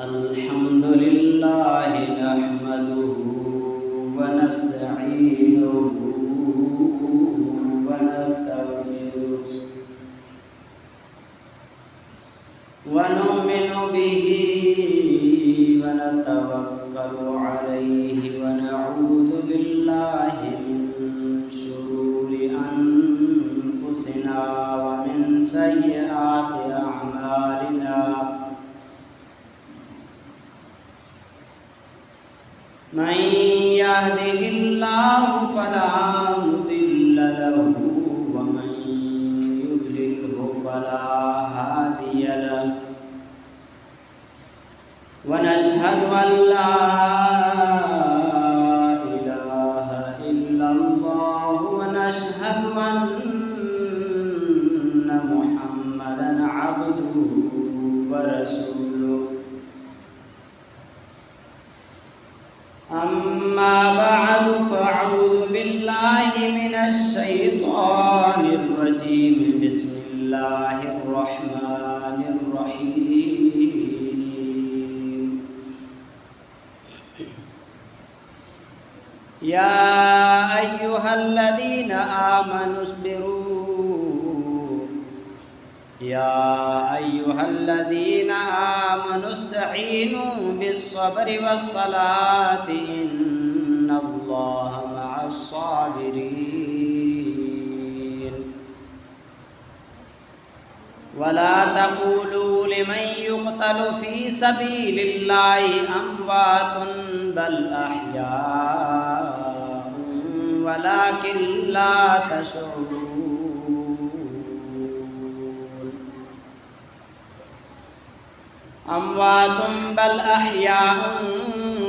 अल्हम्दुलिल्लाह नहमदुहु व नस्तईनुहु व नस्तगफिरुहु व नु'मिनु बिही व नतवक्कलु अलैहि व नऊज़ु बिल्लाहि मिन शुरूरि अनफुसिना व मिन सय्यिआति अअमालिना मन यहदिहिल्लाहु फला मुदिल्ल लहु व मन युद्लिल्हु फला हादिय लहु व नशहदु अन ला इलाहा इल्लल्लाह व नशहदु अन्न मुहम्मदन अब्दुहु व रसूलुहु अम्मा बअदु फ़अऊज़ु बिल्लाहि मिनश शैतानिर रजीम बिस्मिल्लाहिर रहमानिर रहीम या अय्युहल्लज़ीना आमनु इस्बिरू या अय्युहल्लज़ीना आमनु इस्तईनु बिस्सब्रि वस्सलाति इन्नल्लाहा मअस्साबिरीन वला तक़ूलू लिमन युक़तलु फ़ी सबीलिल्लाहि अम्वातुन बल अहयाउन वलाकिन ला तशऊरून अम्वातुम बल अहयाउन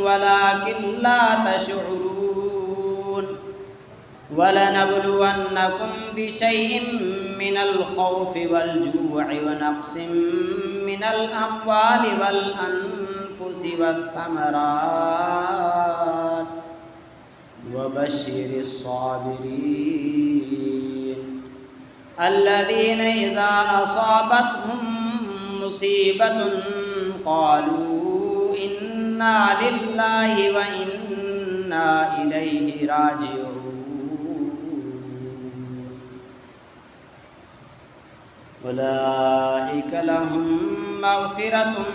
वलाकिन ला तशऊरून वलनब्लुवन्नकुम बिशैइन मिनल खौफि वल जू'i व नक़्सिन मिनल अम्वालि वल अनफुसि वस्समरात व बश्शिरिस साबिरीन अल्लज़ीना इज़ा असाबतहुम मुसीबतुन क़ालू इन्ना लिल्लाहि व इन्ना इलैहि राजिऊन उलाइक लहुम मग़फ़िरतुन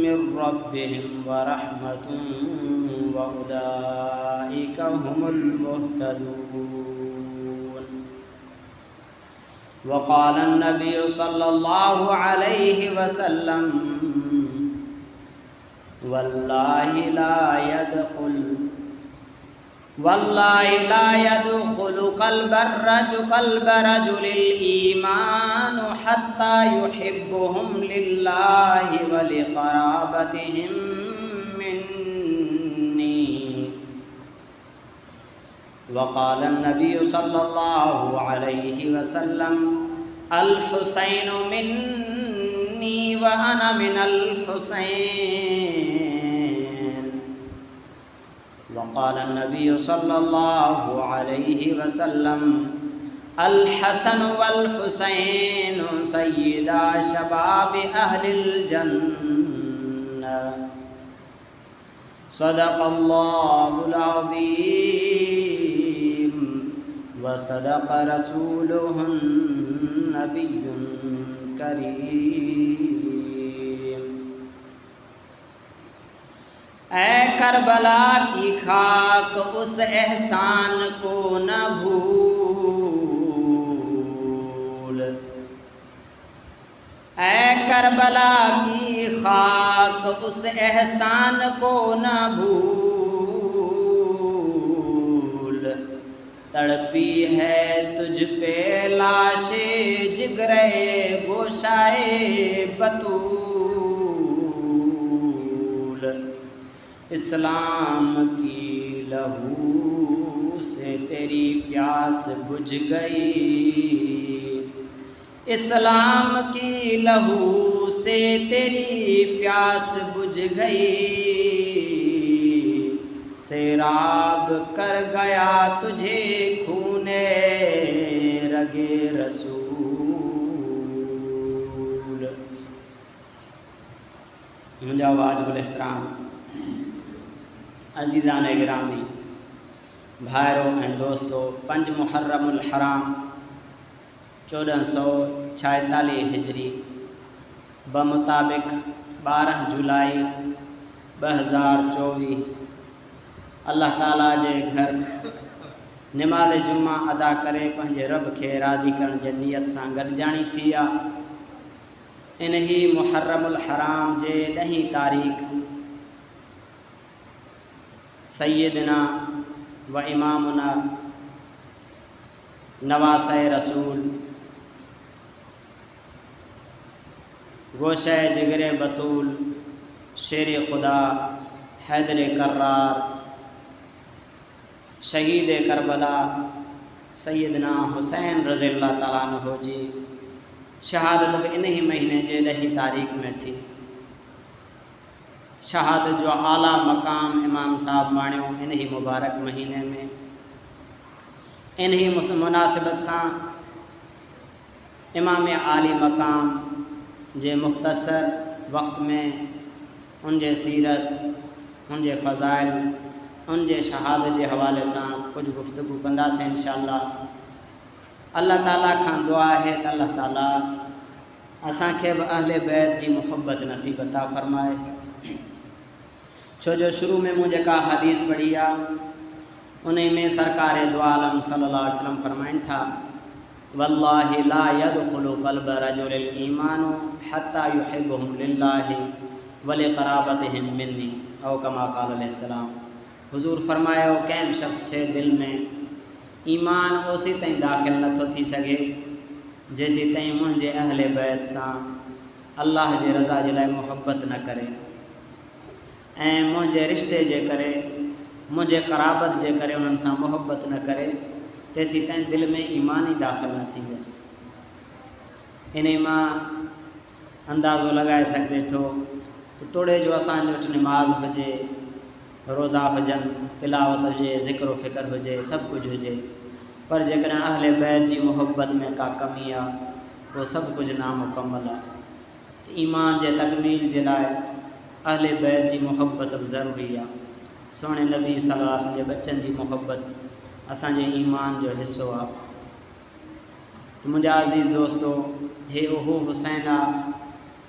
मिर रब्बिहिम व रहमतुन व उलाइक हुमुल मुहतदून वक़ाल नबी सल्लल्लाहु अलैहि वसल्लम वल्लाहि ला यदखुलु क़ल्ब रजुलिल ईमानु हत्ता युहिब्बुहुम लिल्लाहि व लिक़राबतिहिम मिन्नी वक़ाल नबी सल्लल्लाहु अलैहि वसल्लम अल हुसैनु मिन्नी व अना मिनल हुसैन वक़ाल नबी सल्लल्लाहु अलैहि वसल्लम अल हसन वल हुसैनु सय्यिदा शबाबि अहलिल जन्नह सदक़ल्लाहुल अज़ीम व सदक़ रसूलुहुन नबियुन करीम। ऐ करबला की खाक उस एहसान को न भूल, ऐ करबला की खाक उस एहसान को न भूल, तड़पी है तुझ पे लाशे जिगरे गोशाए बतूल। इस्लाम की लहू से तेरी प्यास बुझ गई, इस्लाम की लहू से तेरी प्यास बुझ गई, सैराब कर गया तुझे खूने रगे रसूल। मुंहिंजा वाजिबुल एहतराम अज़ीज़ान गिरामी भाइरो ऐं दोस्तो, 5 मुहर्रमुल हराम 1446 हिजरी बमुताबिक 12 जुलाई 2024 अल्लाह ताला जे घर निमाज़ जुम्मा अदा करे पंहिंजे रब खे राज़ी करण जे नियत सां गॾिजाणी थी आहे। इन ही मुहर्रमुल हराम जे 10 तारीख़ सैयदना व इमामुना नवासे रसूल गोशे जिगरे बतूल शेर खुदा हैदर कर्रार शहीद करबला सैयदना हुसैन रज़ियल्लाहु ताला अन्हु जी शहादत भी इन ही महीने जे 10 तारीख़ में थी। शहादत जो आला मकाम इमाम साहब माण्यो इन ही मुबारक महीने में। इन ही मुनासिबत सां इमाम आली मकाम जे मुख्तसर वक्त में उनके सीरत, उनके फ़ज़ाइल, उनके शहादत के हवाले से कुछ गुफ्तगू कंदासीं इंशाअल्लाह। अल्लाह ताला खां दुआ है तो अल्लाह ताला असांखे भी अहले बैत की मुहब्बत नसीब अता फरमाए। छो जो शुरू में मुझे का हदीस पढ़ी आ, उन्हीं में सरकार दो आलम सल्लल्लाहु अलैहि वसल्लम फरमाइन था, वल्लाहि ला यदखुलु क़ल्ब रजुलिल ईमानु हत्ता युहिब्बुहुम लिल्लाहि व लिक़राबतिहिम मिन्नी औ कमा क़ाल अलैहिस्सलाम। हुजूर फरमायो कंहिं शख्स के दिल में ईमान ओसी ताईं दाख़िल नथो थी सके जेसी ताईं मुझे अहले बैत सां अल्लाह जे रज़ा जे लाइ मुहब्बत न करे ऐं मुझे रिश्ते जे करे मुझे क़राबत जे करे उन्हनि सां मुहब्बत न करे तेसी ताईं दिल में ईमान ही दाख़िल न थींदसि। इन मां अंदाज़ो लगाए सघिजे थो तो तोड़े जो असांजे वटि नमाज़ हुजे, रोज़ा हुजनि, तिलावत हुजे, ज़िक्र फ़िक्र हुजे, सब कुछ हुजे, पर जेकॾहिं अहले बैत जी मुहब्बत में का कमी आहे तो सब कुछ नामुकम्मल आहे। ईमान जे तकमील जे लाइ अहले बैत जी मुहब्बत भी ज़रूरी आहे। सोने नबी सल्लल्लाहु अलैहि वसल्लम जे बच्चन जी मुहब्बत असांजे ईमान जो हिस्सो आहे। तो मुंहिंजा अज़ीज़ दोस्तो, हे उहो हुसैन आहे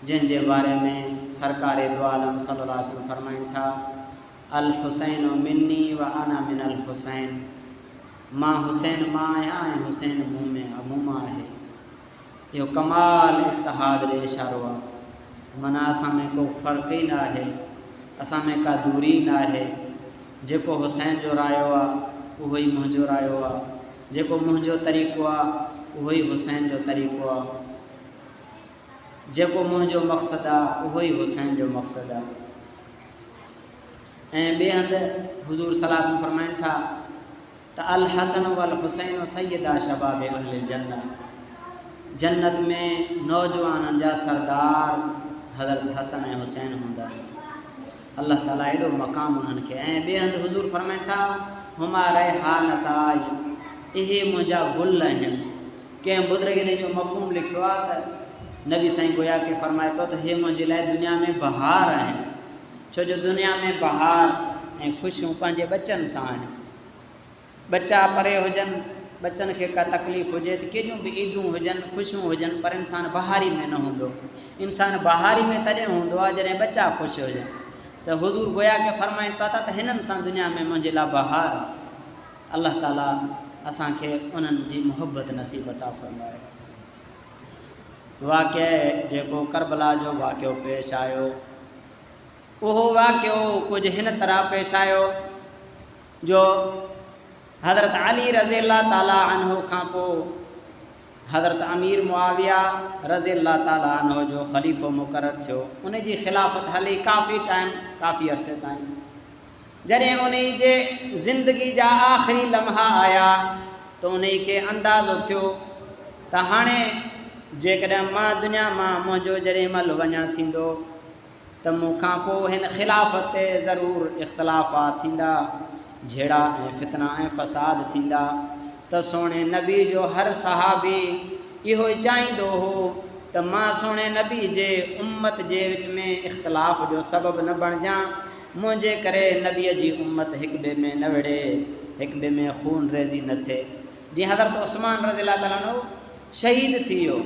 जंहिंजे बारे में सरकार दो आलम सल्लल्लाहु अलैहि वसल्लम फरमाइनि था, अल हुसैन मिन्नी व अना मिनल हुसैन। मां हुसैन मां आहियां ऐं हुसैन मूं में मूं मां आहे। इहो कमाल इत्तिहाद ॾे इशारो आहे। माना असां में को फ़र्क़ु ई न आहे, असां में का दूरी न आहे। जेको हुसैन जो रायो आहे उहो ई मुंहिंजो रायो आहे, जेको मुंहिंजो तरीक़ो आहे उहो ई हुसैन जो तरीक़ो आहे, जेको मुंहिंजो मक़सदु आहे उहो ई हुसैन जो मक़सदु आहे। ऐं ॿिए हंधि हुज़ूर सल्लल्लाहु अलैहि वसल्लम फरमाइनि था त अल हसन वल हुसैन सैयदा शबाब अहल जन्नत। जन्नत में नौजवाननि जा सरदार हज़रत हसन ऐं हुसैन हूंदा। अल्लाह ताला एॾो मक़ाम उन्हनि खे। ऐं ॿिए हंधि हुज़ूर फरमाइनि था, हुमा रेहान ताज, इहे मुंहिंजा गुल आहिनि। कंहिं बुज़ुर्ग इन जो मफ़हूम लिखियो आहे त नबी साईं गोया के फरमाए पियो त हे मुंहिंजे लाइ दुनिया में बहार आहिनि। छो जो दुनिया में बहार ऐं ख़ुशियूं पंहिंजे बच्चनि सां आहिनि। बच्चा परे हुजनि, बच्चनि खे का तकलीफ़ हुजे तो केॾियूं भी ईदूं हुजनि, ख़ुशियूं हुजनि, पर इंसान बहारी में न हूंदो। इंसान बहारी में तॾहिं हूंदो आहे जॾहिं बच्चा ख़ुशि हुजनि। तो हुज़ूर गोया के फरमाइनि पिया था त हिननि सां दुनिया में मुंहिंजे लाइ बहार। अल्लाह ताला असांखे उन्हनि जी मुहब्बत नसीब अता फरमाए। वाक़िए जेको करबला जो वाक़ियो पेश आयो, उहो वाक़ियो कुछ हिन तरह पेश आयो जो हज़रत अली रज़ियल्लाहु ताला अन्हु खां पोइ हज़रत अमीर मुआविया रज़ियल्लाहु ताला अन्हु जो ख़लीफ़ो मुक़रर थियो। उन जी खिलाफ़त हली काफ़ी टाइम, काफ़ी अरसे ताईं। जॾहिं उन जे ज़िंदगी जा आख़िरी लम्हा आया तो उन खे अंदाज़ो थियो त हाणे जेकॾहिं मां दुनिया मां मुंहिंजो जेॾीमहिल वञणु थींदो त मूंखां पोइ हिन खिलाफ़त ते ज़रूरु इख़्तिलाफ़ात थींदा, झेड़ा ऐं फितना ऐं फ़साद थींदा। त सोणे नबी जो हर सहाबी इहो ई चाहींदो हो त मां सोणे नबी जे उम्मत जे विच में इख़्तिलाफ़ जो सबबु न बणिजां, मुंहिंजे करे नबीअ जी उम्मत हिक ॿिए में न विढ़े, हिक ॿिए में खून रेज़ी न थिए। जीअं हज़रत उस्मान रज़ियल्लाहु ताला अन्हु शहीद थी वियो,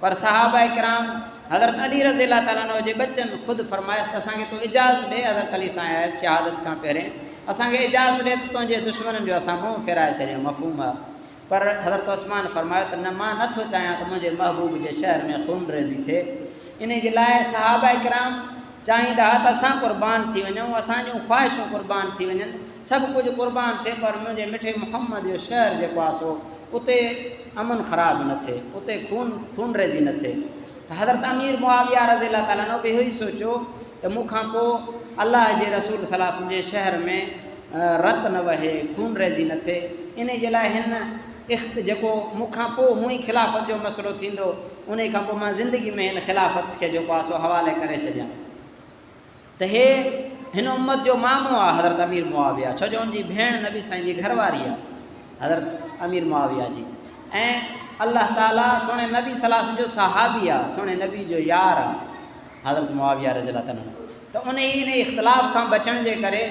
पर सहाबा किराम हज़रत अली रज़ियल्लाहु ताला अन्हु जे बच्चनि ख़ुदि फरमायसि त असांखे तूं इजाज़त ॾे, हज़रत अली सां आयसि शहादत खां पहिरें, असांखे इजाज़त ॾे त तुंहिंजे दुश्मननि जो असां मुंहुं फेराए छॾियूं, मफ़हूम आहे। पर हज़रत उस्मान फरमायो त न, मां नथो चाहियां त मुंहिंजे महबूब जे शहर में खून रेज़ी थिए। इन जे लाइ सहाबा किराम चाहींदा त असां क़ुर्बान थी वञूं, असांजूं ख़्वाहिशूं क़ुर्बान थी वञनि, सभु कुझु क़ुर्बान थिए, पर मुंहिंजे मिठे मुहम्मद जो शहर जेको आहे सो उते अमन ख़राब न थिए, उते खून रेज़ी न थिए। त हज़रत अमीर मुआविया रज़ियल्लाहु ताला अन्हु बि इहो ई सोचियो त मूंखां पोइ अलाह जे रसूल सल्लल्लाहु अलैहि वसल्लम जे शहर में रत न वहे, खून रेज़ी न थिए। इन जे लाइ हिन जेको मूंखां पोइ हूअं ई ख़िलाफ़त जो मसइलो थींदो, उन खां पोइ मां ज़िंदगी में हिन ख़िलाफ़त खे जेको आहे सो हवाले करे छॾियां। त हे हिन उम्मत जो मामो आहे हज़रत अमीर मुआविया, छो जो उनजी भेण नबी साईं जी घरवारी आहे हज़रत अमीर मुआविया जी, ऐं अल्लाह ताला सोणे नबी सल्लल्लाहु अलैहि वसल्लम जो सहाबी आहे, सोणे नबी जो यार आहे हज़रत मुआविया रज़ियल्लाहु ताला। त उन इन इख़्तिलाफ़ खां बचण जे करे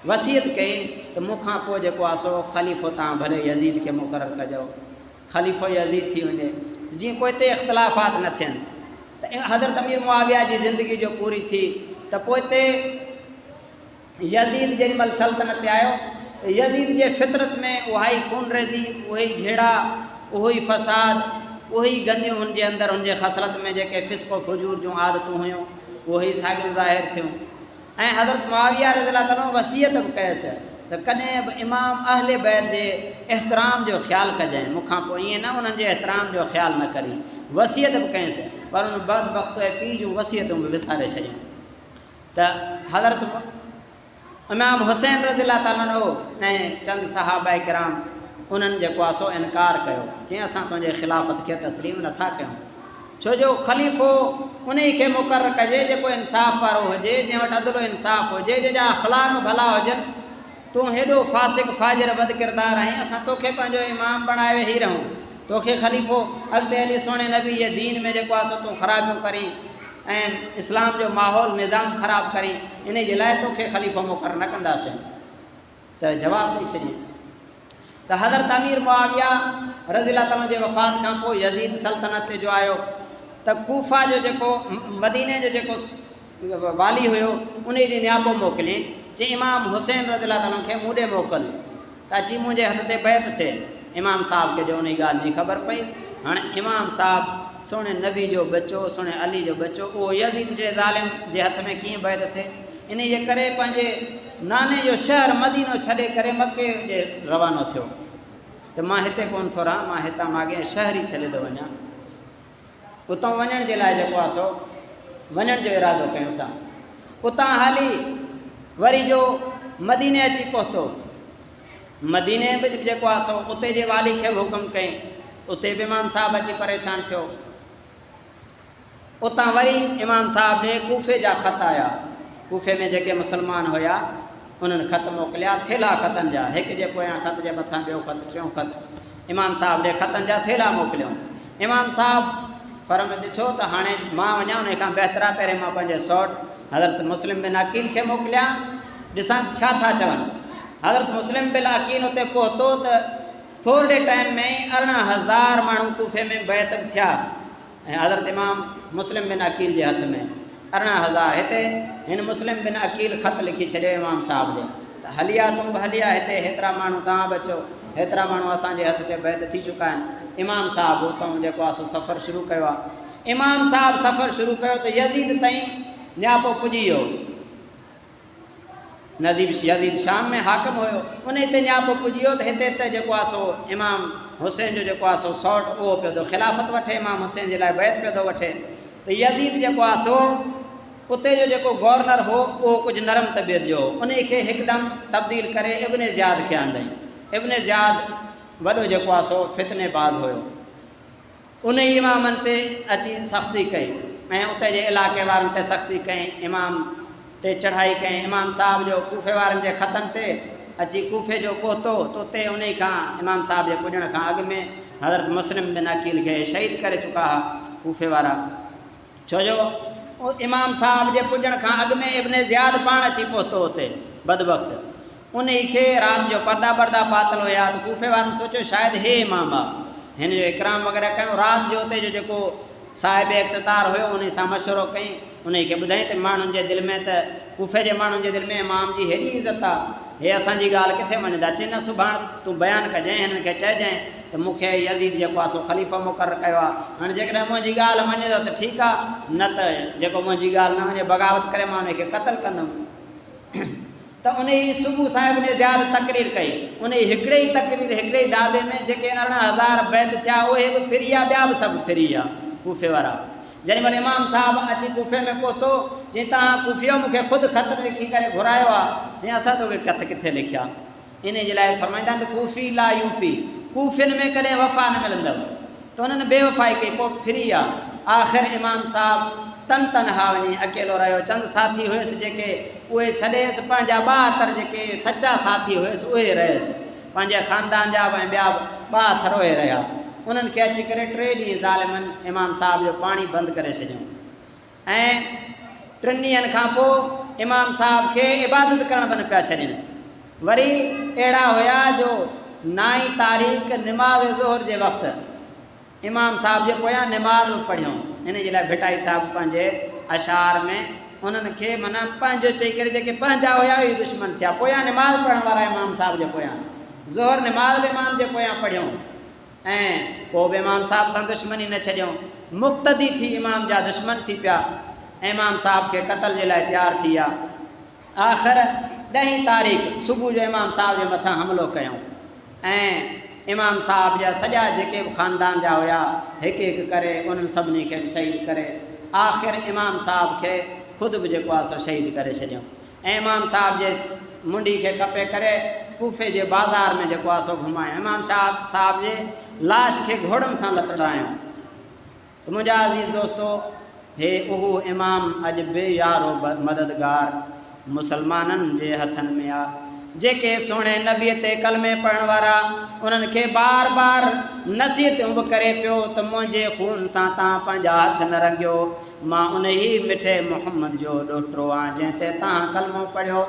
वसियत कई त मूंखां पोइ जेको आहे सो ख़लीफ़ो तव्हां भले यज़ीद खे मुक़ररु कजो, ख़लीफ़ो यज़ीद थी वञे, जीअं पोइ हिते इख़्तिलाफ़ात न थियनि। त हज़रत अमीर मुआविया जी ज़िंदगी जो पूरी थी त पोइ हिते यज़ीद जेॾी महिल सल्तनत ते आयो त यज़ीद जे फितरत में उहा ई खून रेज़ी, उहे ई झेड़ा, उहो ई फ़साद, उहो ई गंदियूं हुनजे अंदरि हुनजे ख़सरत में जेके फ़िस्क़ो फुजूर जूं आदतूं हुयूं उहो ई साॻियूं ज़ाहिर थियूं। ऐं हज़रत मुआविया रज़ियल्लाहु ताला वसियत बि कयसि त कॾहिं बि इमाम अहले बैत जे एहतराम जो ख़्यालु कजांइ, मूंखां पोइ ईअं न उन्हनि जे एहतराम जो ख़्यालु न करी, वसियत बि कयसि, पर उन बदबख़्त ऐं पीउ जूं वसियतूं बि विसारे छॾियूं। त हज़रत इमाम हुसैन रज़ियल्लाहु ताला अन्हु ऐं चंद सहाबा किराम उन्हनि जेको आहे सो इनकार कयो, जीअं असां तुंहिंजे ख़िलाफ़त खे तस्लीम नथा कयूं, छो जो ख़लीफ़ो उन खे मुक़ररु कजे जेको इंसाफ़ वारो हुजे, जंहिं वटि अदलो इंसाफ़ हुजे, जंहिंजा अख़लाक़ भला हुजनि। तूं हेॾो फासिक़ फाजिर बद किरदार आहीं, असां तोखे पंहिंजो इमाम बणाए वेही रहूं, तोखे ख़लीफ़ो अॻिते हली सोणे नबी जे दीन में जेको आहे सो तूं ख़राबियूं करी ऐं इस्लाम जो माहौल निज़ाम ख़राबु करी, इन जे लाइ तोखे ख़लीफ़ो मुक़ररु न कंदासीं। त जवाबु ॾेई छॾियईं। त हज़रत अमीर मुआविया रज़ियल्लाहु ताला जे वफ़ात खां पोइ यज़ीद सल्तनत ते जो आयो त कूफा जो जेको मदीने जो जेको वाली हुयो उन ॾींहुं नियाबो मोकिलियईं, चई इमाम हुसैन रज़ियल्लाहु ताला खे मूं ॾे मोकिल त अची मुंहिंजे हथ ते बैत थिए। इमाम साहब खे जो उन ॻाल्हि जी ख़बर पई। हाणे इमाम साहब सोणे नबी जो बचो, सोणे अली जो बचो, उहो यज़ीद जे ज़ालिम जे हथ में कीअं बैत थिए। इन जे करे पंहिंजे नाने जो शहर मदीनो छॾे करे मके ॾे रवानो थियो त मां हिते कोन थो रहां, मां हितां माॻे शहर ई छॾे थो वञा। उतां वञण जे लाइ जेको आहे सो वञण जो इरादो कयूं था। उतां हली वरी जो मदीने अची पहुतो, मदीने बि जेको आहे सो उते जे वाली खे बि हुकुम कई, उते बि इमाम साहब अची परेशान थियो। उतां वरी इमाम साहब ने कूफे जा ख़त आया, कूफे में जेके मुसलमान हुया उन्हनि ख़त मोकिलिया, थेला ख़तनि जा, हिक जे पोयां ख़त जे मथां ॿियो ख़त, टियों ख़त, इमाम साहब ॾे ख़तनि जा थेला मोकिलियो। इमाम साहब पर में ॾिठो त हाणे मां वञा, उन खां बहितर आहे पहिरें मां पंहिंजे सौट हज़रत मुस्लिम बिन अकील खे मोकिलिया, ॾिसां छा था चवनि। हज़रत मुस्लिम बिन अकील उते पहुतो त थोरे टाइम में 18,000 माण्हू कूफे में बैत बि थिया ऐं हज़रत इमाम मुस्लिम बिन अकील जे हथ में 18,000। हिते हिन मुस्लिम बिन अकील ख़त लिखी छॾियो इमाम साहब ॾे त हलिया तूं बि हलिया, हिते हेतिरा माण्हू तव्हां बि अचो, हेतिरा माण्हू असांजे हथ ते बैत थी चुका आहिनि। इमाम साहब उतां जेको आहे सो सफ़रु शुरू कयो आहे। इमाम साहब सफ़रु शुरू कयो त यज़ीद ताईं नियापो पुॼी वियो। यज़ीद शाम में हाकिम हुयो, उन हिते नियापो पुॼी वियो त हिते त जेको आहे सो इमाम हुसैन जो जेको आहे सो सौट उहो पियो थो ख़िलाफ़त वठे, इमाम हुसैन जे लाइ बैत पियो थो वठे। त यज़ीद जेको आहे सो उते जो जेको गवर्नर हो उहो कुझु नरम तबियत जो हो, उन खे हिकदमि तब्दील करे इब्न ज़ियाद खे आंदई। इब्न ज़ियाद वॾो जेको आहे सो फितनेबाज़ हुयो, उन इमामनि ते अची सख़्ती कई ऐं उते जे इलाइक़े वारनि ते सख़्ती कई, इमाम ते चढ़ाई कई। इमाम साहब जो कूफे वारनि जे ख़तनि ते अची कूफे जो पहुतो त उते उन खां इमाम साहब जे पुॼण खां अॻु में हज़रत मुस्लिम बिन अकील खे शहीद करे चुका हा कूफ़े वारा। छो जो इमाम साहब जे पुॼण खां अॻु में इब्न ज़ियाद पाण अची पहुतो हुते बदबख़्त। उन खे राति जो पर्दा पर्दा पातल हुया त कूफ़े वारनि सोचियो शायदि हे इमाम आहे, हिन जो इकराम वग़ैरह कयूं। राति जो उते जो जेको साहिब इक़्तिदार हुयो उन सां मशवरो कई, उन खे ॿुधाई त माण्हुनि जे दिलि में त कूफ़े जे माण्हुनि जे दिलि में इमाम जी हेॾी इज़त आहे, हे असांजी ॻाल्हि किथे मञंदा। चई न सुभाणे तूं बयानु कजांइ, हिननि खे चइजांइ त मूंखे यज़ीद जेको आहे सो ख़लीफ़ो मुक़ररु कयो आहे। हाणे जेकॾहिं मुंहिंजी ॻाल्हि मञे थो त ठीकु आहे, न त जेको मुंहिंजी ॻाल्हि न मञे बग़ावत करे मां उनखे क़तलु कंदुमि। त उन ई सुबुह साहिब ने ज़्यादा तक़रीर कई। उन हिकिड़े ई तक़रीर हिकिड़े ई दाबे में जेके 18,000 बैत थिया उहे बि फिरी विया, ॿिया बि सभु फिरी विया कूफ़े वारा। जेॾी महिल इमाम साहब अची कूफ़े में पहुतो, चई तव्हां कूफ़ियो मूंखे ख़ुदि ख़त लिखी करे घुरायो आहे। चई असां तोखे ख़त किथे लिखिया? इन जे लाइ फरमाईंदा आहिनि त कूफ़ी ला यूफ़ी, कूफ़ियुनि में कॾहिं वफ़ा न मिलंदव। त उन्हनि बेवफ़ाई कई, पोइ फिरी विया। आख़िर इमाम साहब तनहा वञी अकेलो रहियो। चंद साथी हुयसि जेके उहे छॾेसि, पंहिंजा 72 जेके सचा साथी हुयसि उहे रहियसि, पंहिंजे ख़ानदान जा ऐं ॿिया 2 थरोए रहिया। उन्हनि खे अची करे 3 ॾींहं ज़ालिमनि इमाम साहब जो पाणी बंदि करे छॾियऊं ऐं 3 ॾींहंनि खां पोइ इमाम साहब खे इबादत करणु बंदि पिया छॾनि। वरी अहिड़ा हुया जो 9 तारीख़ निमाज़ ज़ोहर जे वक़्तु इमाम साहब जे पोयां निमाज़ पढ़ियूं। इन जे लाइ भिटाई साहब पंहिंजे अशार में उन्हनि खे माना पंहिंजो चई करे जेके पंहिंजा हुया उहे दुश्मन थिया। पोयां निमाज़ पढ़ण वारा इमाम साहब जे पोयां ज़ोहर निमाज़ बि इमाम जे पोयां पढ़ियूं ऐं पोइ बि इमाम साहब सां दुश्मनी न छॾियूं। मुक़्तदी थी इमाम जा दुश्मन थी पिया ऐं इमाम साहब खे क़तल जे लाइ तयारु थी विया। आख़िर 10 तारीख़ सुबुह जो इमाम साहब जे मथां हमिलो कयूं ऐं इमाम साहब जा सॼा जेके बि ख़ानदान जा हुया हिकु हिकु करे उन्हनि सभिनी खे शहीद करे आख़िर इमाम साहब खे ख़ुदि बि जेको आहे सो शहीद करे छॾियूं ऐं इमाम साहब जे मुंडी खे कपे करे कूफ़े जे बाज़ार में जेको आहे सो घुमायूं। इमाम साहब जे लाश खे घोड़नि सां लतड़ायूं। त मुंहिंजा अज़ीज़ दोस्तो, हे उहो इमाम अॼु बेयारो मददगार मुसलमाननि जे हथनि में आहे, जेके सोणे नबीअ ते कलमे पढ़ण वारा उन्हनि खे बार बार नसीहतूं बि करे पियो त मुंहिंजे खून सां तव्हां पंहिंजा हथ न रंगियो। मां उन ई मिठे मोहम्मद जो ॾोहिटो आहियां जंहिं ते तव्हां कलमो पढ़ियो।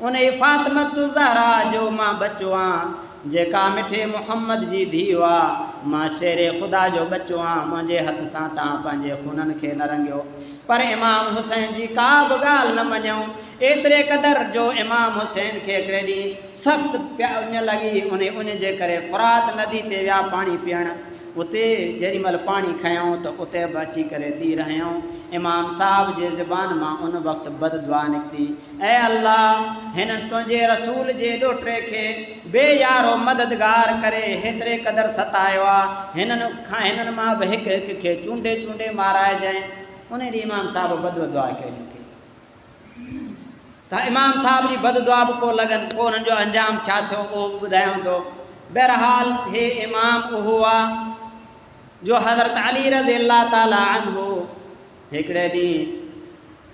उन ई फ़ातिमत ज़हरा जो मां बचो आहियां जेका मिठे मोहम्मद जी धीउ आहे। मां शेरे ख़ुदा जो बचो आहियां, मुंहिंजे हथ सां तव्हां पंहिंजे खूननि खे न रंगियो। पर इमाम हुसैन जी का बि ॻाल्हि न मञूं। एतिरे क़दुरु जो इमाम हुसैन खे हिकिड़े ॾींहुं सख़्तु प्यास लॻी, उन जे करे फ़ुरात नदी ते विया पाणी पीअणु। उते जेॾी महिल पाणी खयूं त उते बि अची करे पी रहियूं। इमाम साहब जे ज़बान मां उन वक़्तु बददुआ निकिती, ऐं अल्लाह हिननि तुंहिंजे रसूल जे ॾोहिटे खे बेयारो मददगार करे हेतिरे क़दुरु सतायो आहे, हिननि मां बि हिकु हिकु खे चूंडे चूंडे माराइजांइ। उन ॾींहुं इमाम साहब बददुआ कई त इमाम साहब जी बददुआ बि पोइ लॻनि। पोइ उन्हनि जो अंजाम छा थियो उहो बि ॿुधायूं थो। बहरहाल हे इमाम उहो आहे जो हज़रत अली रज़ी अल्लाह ताला अन्हु हिकिड़े ॾींहुं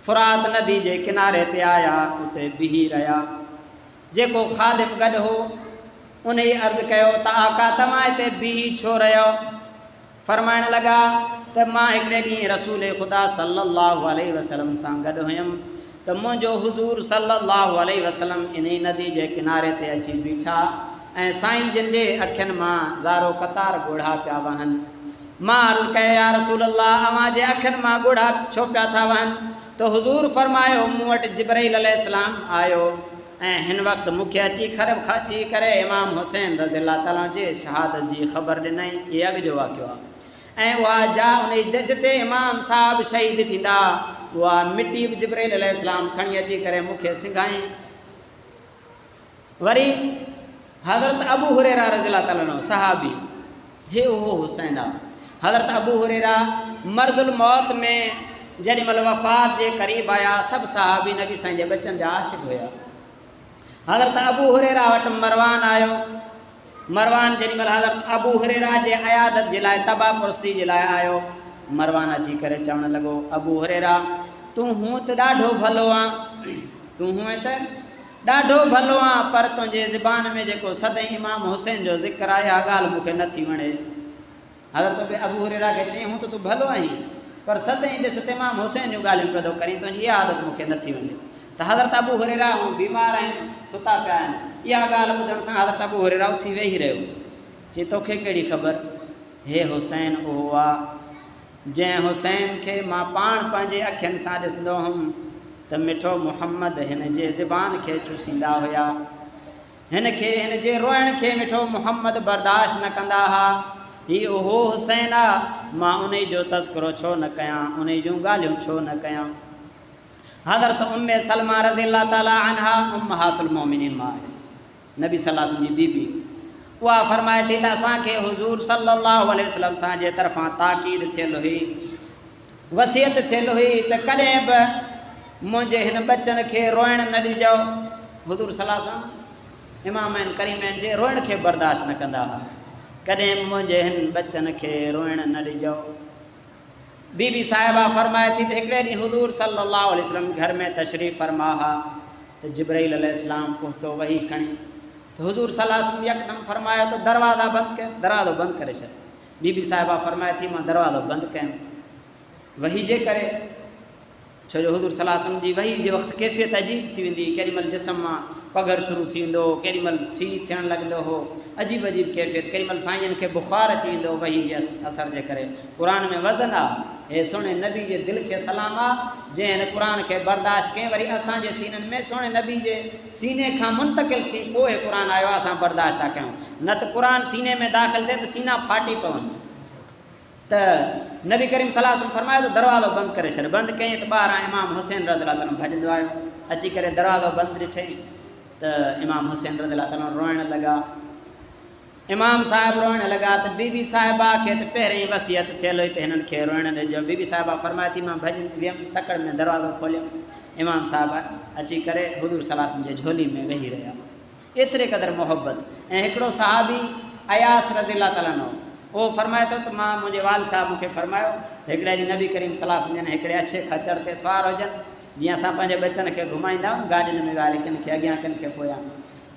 फ़ुरात नदी जे किनारे ते आया, उते बीही रहिया। जेको ख़ादिम गॾु हो उन ई अर्ज़ु कयो त आका तव्हां हिते बीही छो रहियो? फरमाइण लॻा त मां हिकिड़े ॾींहुं रसूल ख़ुदा सल्लल्लाहु अलैहि वसल्लम सां गॾु हुयुमि त मुंहिंजो हुज़ूर सल्लल्लाहु अलैहि वसल्लम इन ई नदी जे किनारे ते अची बीठा ऐं साईं जिन जे अखियुनि मां ज़ारो क़तार ॻोढ़ा पिया वहनि। मां अर्ज़ु कयो या रसूल अल्लाह, अव्हां जे अखियुनि मां ॻोढ़ा छो पिया था वहनि? त हुज़ूर फरमायो, मूं वटि जिब्राईल अलैहिस्सलाम आयो ऐं हिन वक़्तु मूंखे अची खची करे इमाम हुसैन रज़ी अल्लाह ताला जे शहादत जी ख़बर ॾिनई। इहे अॻु जो वाक़ियो आहे ऐं उहा उन जज ते इमाम साहब शहीद थींदा उहा मिटी बि जिब्राईल अलैहिस्सलाम खणी अची करे मूंखे सिंघाई। वरी हज़रत अबू हुरैरा रज़ी अल्लाह ताला अन्हु सहाबी, हे उहो हुसैन आहे। हज़रत अबू हुरैरा मर्ज़ुल मौत में जेॾी महिल वफ़ात जे क़रीब आया, सभु सहाबी नबी साईं जे बचनि जा आशिक़ हुया। हज़रत अबू हुरैरा वटि मरवान आयो। मरवान जेॾी महिल हज़रत अबू हुरैरा जे अयादत जे लाइ तबा पुरस्ती जे लाइ आयो, मरवान अची करे चवणु लॻो, अबू हुरैरा तूं हूअं त ॾाढो भलो आहे, तूं हूअं त ॾाढो भलो आहे, पर तुंहिंजे ज़बान में जेको सदाईं इमाम हुसैन जो ज़िक्र आहे, इहा ॻाल्हि मूंखे नथी वणे। हज़रत अबू हुरैरा खे चई हूं त तूं भलो आहीं पर सदाईं ॾिस इमाम हुसैन जूं ॻाल्हियूं पियो थो करीं, तुंहिंजी इहा आदत मूंखे नथी वणे। त हज़रत अबू हुरैरा हू बीमार आहिनि, सुता पिया आहिनि, इहा ॻाल्हि ॿुधण सां हज़रत अबू हुरैरा उथी वेही रहियो। चई तोखे कहिड़ी ख़बर, हे हुसैन उहो आहे जंहिं हुसैन खे मां पाण पंहिंजे अखियुनि सां ॾिसंदो हुउमि त मिठो मुहम्मद हिन जे ज़बान खे चूसींदा हुआ, हिन जे रोइण खे मिठो मुहम्मद बर्दाश्त न कंदा हुआ। हीउ उहो हुसैन आहे, मां उन जो तज़किरो छो न कयां, उन जूं ॻाल्हियूं छो न कयां। हज़रत उम्मे सलमा रज़ी अल्लाह ताला अन्हा उम्महातुल मोमिनीन मां आहे, नबी सल्लल्लाहु अलैहि वसल्लम जी बीबी। उहा फरमाए थी त असांखे हुज़ूर सल्लल्लाहु अलैहि वसल्लम सां जे तरफ़ां ताक़ीद थियल हुई, वसियत थियल हुई त कॾहिं बि मुंहिंजे हिन बचनि खे रोइण न ॾिजो। हुज़ूर सल्लल्लाहु अलैहि वसल्लम इमामैन करीमैन जे रोइण खे बर्दाश्त न कंदा हुआ, कॾहिं मुंहिंजे हिन बचनि खे रोइण न ॾिजो। बीबी साहिबा फरमाए थी त हिकिड़े ॾींहुं हुज़ूर सल्लल्लाहु अलैहि वसल्लम घर में तशरीफ़ फरमा हा त जिब्राइल अलैहिस्सलाम पहुतो वही खणी, त हुज़ूर सल्लल्लाहु अलैहि वसल्लम यकदम फरमायो त दरवाज़ा बंदि कर, दरवाज़ो बंदि करे छॾ। बीबी साहिबा फरमाए थी मां दरवाज़ो बंदि कयमि वही जे करे, छो जो हुज़ूर सल्लल्लाहु अलैहि वसल्लम जी वही जे वक़्तु कैफ़ियत अजीब थी वेंदी, केॾीमहिल जिस्म मां पघर शुरू थी वेंदो, केॾीमहिल सीउ थियणु लॻंदो हो, अजीब अजीब कैफ़ियत, केॾीमहिल साईंजन खे बुख़ार अची वेंदो वही जे असर जे करे। क़ुर में वज़न आहे, हे सुहिणे नबी जे दिलि खे सलाम आहे जंहिं हिन क़ुर खे बर्दाश्त कयईं। वरी असांजे सीननि में सुहिणे नबी जे सीने खां मुंतक़िल थी पोइ क़ुर आयो आहे, असां बर्दाश्त था कयूं, न त क़ुर सीने में दाख़िल थिए त सीना फाटी पवनि। त नबी करीम सल्लल्लाहु अलैहि वसल्लम फरमायो त दरवाज़ो बंदि करे छॾ। बंदि कयईं त ॿाहिरां इमाम हुसैन रज़ियल्लाहु अन्हु भॼंदो आयो, अची करे दरवाज़ो बंदि ॾिठईं त इमाम हुसैन रज़ियल्लाहु अन्हु रोइण लॻा। इमाम साहिब रोइण लॻा त बीबी साहिबा खे त पहिरीं वसियत थियल हुई त हिननि खे रोइण ॾिजो। बीबी साहिबा फरमाए थी मां भॼी वियमि, तकड़ में दरवाज़ो खोलियो, इमाम साहिब अची करे हुज़ूर सल्लल्लाहु अलैहि वसल्लम जे झोली में वेही रहिया। एतिरे क़दुरु मोहबत। ऐं हिकिड़ो सहाबी अयास रज़ियल्लाहु ताला अन्हु, उहो फरमाए थो त मां मुंहिंजे वाल साहिब मूंखे फरमायो हिकिड़े ॾींहुं नबी करीम सल्लल्लाहु अलैहि वसल्लम हिकिड़े अच्छे खच्चर ते सवार हुजनि, जीअं असां पंहिंजे बचनि खे घुमाईंदा आहियूं गाॾियुनि में वारे, किन खे अॻियां किन खे पोयां,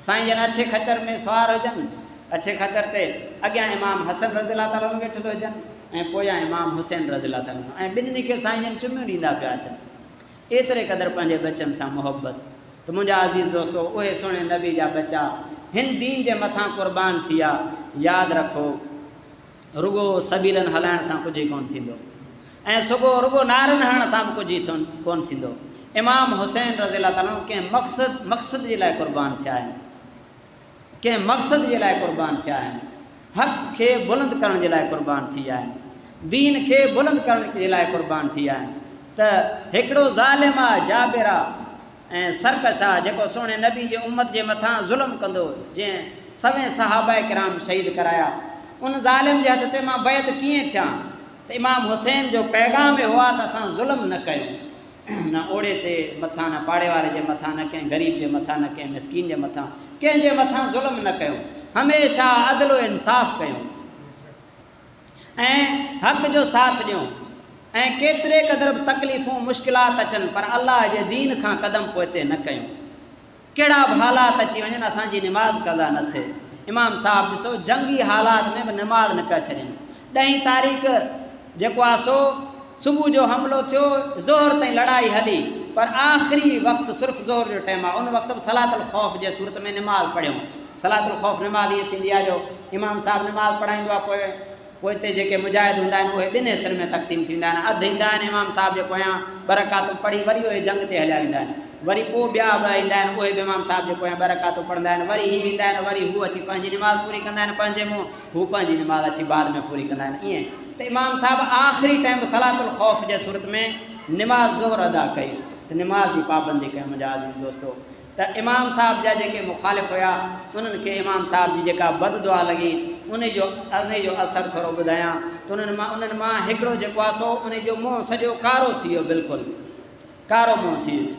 साईं जन अच्छे खच्चर में सवार हुजनि, अच्छे खच्चर ते अॻियां इमाम हसन रज़ियल्लाहु ताला अन्हु वेठल हुजनि ऐं पोयां इमाम हुसैन रज़ियल्लाहु ताला अन्हु, ऐं ॿिन्हिनि खे साईं जन चुमियूं ॾींदा पिया अचनि। एतिरे क़दुरु पंहिंजे बचनि सां मोहबत। त मुंहिंजा अज़ीज़ दोस्तो, उहे सुहिणे नबी जा बचा हिन दीन जे मथां क़ुर्बान थी विया। यादि रखो, रुगो सबीलनि हलाइण सां कुझु ई कोन थींदो, ऐं रुगो नारनि हणण सां बि कुझु ई कोन थींदो। इमाम हुसैन रज़ियल्लाहु ताला कंहिं मक़सद जे लाइ क़ुर्बान थिया आहिनि, कंहिं मक़सद जे लाइ क़ुर्बान थिया आहिनि, हक़ खे बुलंद करण जे लाइ क़ुर्बान थी विया आहिनि, दीन खे बुलंद करण जे लाइ क़ुर्बान थी विया आहिनि। त हिकिड़ो ज़ालिम आहे, जाबिर आहे ऐं सरकश आहे जेको सुहिणे नबी जे उम्मत जे मथां ज़ुल्म कंदो, जंहिं सवें सहाबा किराम शहीद कराया, उन ज़ालिम जे हथ ते मां बैत कीअं थियां। त इमाम हुसैन जो पैगाम इहो आहे त असां ज़ुल्म न कयूं, न ओड़े ते मथां, न पाड़े वारे जे मथां, न कंहिं ग़रीब जे मथां, न कंहिं मिसकीन जे मथां, कंहिंजे मथां ज़ुल्म न कयूं, हमेशह अदल इंसाफ़ कयूं ऐं हक़ जो साथ ॾियूं। ऐं केतिरे क़दुरु तकलीफ़ूं मुश्किलात अचनि पर अल्लाह जे दीन खां क़दम पोइते न कयूं। कहिड़ा बि हालात अची वञनि असांजी निमाज़ कज़ा न थिए। इमाम साहिबु ॾिसो जंगी हालात में बि निमाज़ न पिया छॾनि। 10 तारीख़ जेको आहे सो सुबुह जो हमिलो थियो, ज़ोहर ताईं लड़ाई हली, पर आख़िरी वक़्तु सिर्फ़ु ज़ोहर जो टाइम आहे, उन वक़्तु बि सलातुल ख़ौफ़ जे सूरत में निमाज़ पढ़ियूं। सलातुल ख़ौफ़ निमाज़ ईअं थींदी आहे जो इमाम साहिबु निमाज़ पढ़ाईंदो आहे, पोइ हिते जेके मुजाहिद हूंदा आहिनि उहे 2 हिसनि में तक़सीम थींदा आहिनि। अधु ईंदा आहिनि इमाम साहिब जे पोयां बरकातूं पढ़ी, वरी उहे जंग ते हलिया वेंदा आहिनि। वरी पोइ ॿिया ॿ ईंदा आहिनि, उहे बि इमाम साहिब जे पोयां बरकातूं पढ़ंदा आहिनि। वरी हीअ ईंदा आहिनि, वरी हू अची पंहिंजी निमाज़ पूरी कंदा आहिनि पंहिंजे मुंहुं, हू पंहिंजी निमाज़ अची बाद में पूरी कंदा आहिनि। ईअं त इमाम साहिबु आख़िरी टाइम सलातुल ख़ौफ़ जे सूरत में निमाज़ ज़ोहर अदा कई, त निमाज़ जी पाबंदी कई। मुंहिंजा अज़ीज़ दोस्तो, त इमाम साहिब जा जेके मुखालिफ़ हुया उन्हनि खे इमाम साहिब जी जेका बददुआ लॻी उन जो असरु थोरो ॿुधायां। त उन्हनि मां हिकिड़ो जेको आहे सो उन जो मुंहुं सॼो कारो थी वियो, बिल्कुलु कारो मुंहुं थी वियुसि,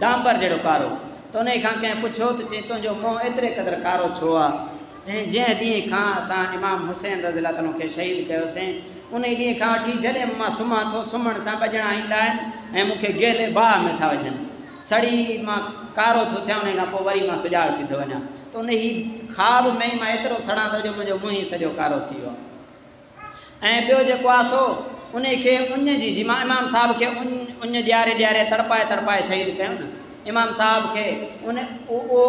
डांबर जहिड़ो कारो। त उन खां कंहिं पुछियो त चई तुंहिंजो मुंहुं एतिरे क़दुरु कारो छो आहे? चई जंहिं ॾींहं खां असां इमाम हुसैन रज़ियल्लाहु ताला खे शहीद कयोसीं उन ॾींहं खां वठी जॾहिं मां सुम्हां थो, सुम्हण सां ॿजणा ईंदा आहिनि ऐं मूंखे गेले बाह में था विझनि, सड़ी मां कारो थो थियां, उन खां पोइ वरी मां सुॼाग थी थो वञा। त उन ई ख़्वाब में ई मां एतिरो सड़ां थो जो मुंहिंजो मुंहुं ई सॼो कारो थी वियो आहे। ऐं ॿियो जेको आहे सो उन खे उन जी इमाम साहब खे उन ॾियारे ॾियारे तड़पाए तड़पाए शहीद कयो न। इमाम साहब खे उहो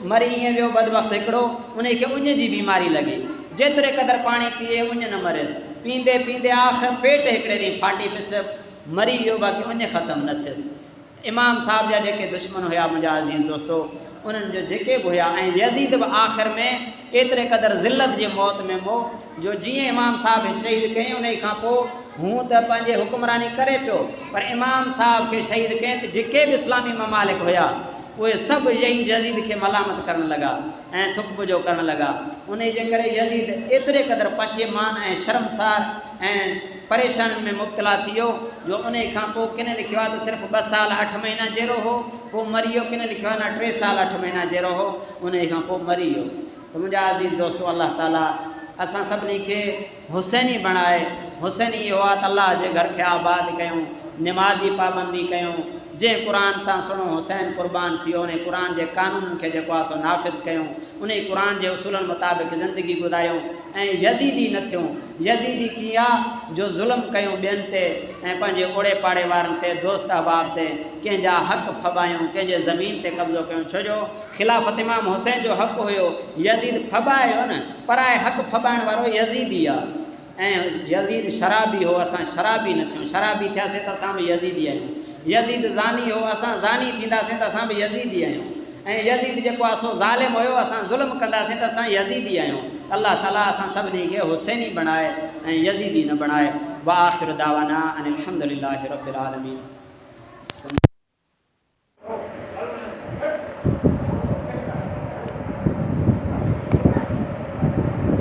मरी ईअं वियो बदबख़्त हिकिड़ो, उन खे उन जी बीमारी लॻी, जेतिरे क़दुरु पाणी पीए उन न मरेसि, पींदे पींदे आख़िर पेट हिकिड़े ॾींहुं फाटी पियसि, मरी वियो, बाक़ी उन ख़तमु न थियसि। इमाम साहब जा जेके दुश्मन हुया मुंहिंजा अज़ीज़ दोस्तो, उन्हनि जो जेके बि हुया, ऐं यज़ीद बि आख़िर में एतिरे क़दुरु ज़िल्लत जे मौत में जो जीअं इमाम साहब शहीद कयईं उन खां पोइ हूं त पंहिंजे हुक्मरानी करे पियो, पर इमाम साहब खे शहीद कयईं त जेके बि इस्लामी ममालिक हुया उहे सभु यज़ीद खे मलामत करणु लॻा ऐं थुकबुजो करणु लॻा। उन जे करे यज़ीद एतिरे क़दुरु पशेमान ऐं शर्मसार ऐं परेशानी में मुब्तला थी वियो, जो उन खां पोइ किन लिखियो आहे त सिर्फ़ु 2 साल 8 महीना जहिड़ो हो, पोइ मरी वियो, किन लिखियो आहे न 3 साल 8 महीना जहिड़ो हो, उन खां पोइ मरी वियो। त मुंहिंजा अज़ीज़ दोस्तो, अल्लाह ताला असां सभिनी खे हुसैनी बणाए। हुसैनी इहो आहे त अल्लाह जे घर खे आबाद कयूं, निमाज़ जी पाबंदी कयूं, जंहिं क़ुर तां सुनो हुसैन क़ुर्बान थी वियो, उन क़ुर जे क़ानूननि खे जेको आहे सो नाफ़िज़ कयूं, उन क़ुर जे उसूलनि मुताबिक़ ज़िंदगी गुज़ारियूं ऐं यज़ीदी न थियूं। यज़ीदी कीअं आहे जो ज़ुल्म कयूं ॿियनि ते ऐं पंहिंजे ओड़े पाड़े वारनि ते, दोस्त अहबाब ते, कंहिंजा हक़ फॿायूं, कंहिंजे ज़मीन ते कब्ज़ो कयूं। छो जो ख़िलाफ़त इमाम हुसैन जो हक़ हुयो, यज़ीद फॿायो न, पर आहे हक़ फॿाइण वारो यज़ीदी आहे। ऐं यज़ीद शराबी हो, असां शराबी न थियूं, शराबी थियासीं त असां बि यज़ीदी आहियूं। यज़ीद ज़ानी हो, असां ज़ानी थींदासीं त असां बि यज़ीदी आहियूं। ऐं यज़ीद जेको आहे सो ज़ालिम हुयो, असां ज़ुल्म कंदासीं त असां यज़ीदी आहियूं। अल्लाह ताला असां सभिनी खे हुसैनी बणाए ऐं यज़ीदी न बणाए। व आख़िर दावाना अनिल हम्दुलिल्लाहि रब्बिल आलमीन।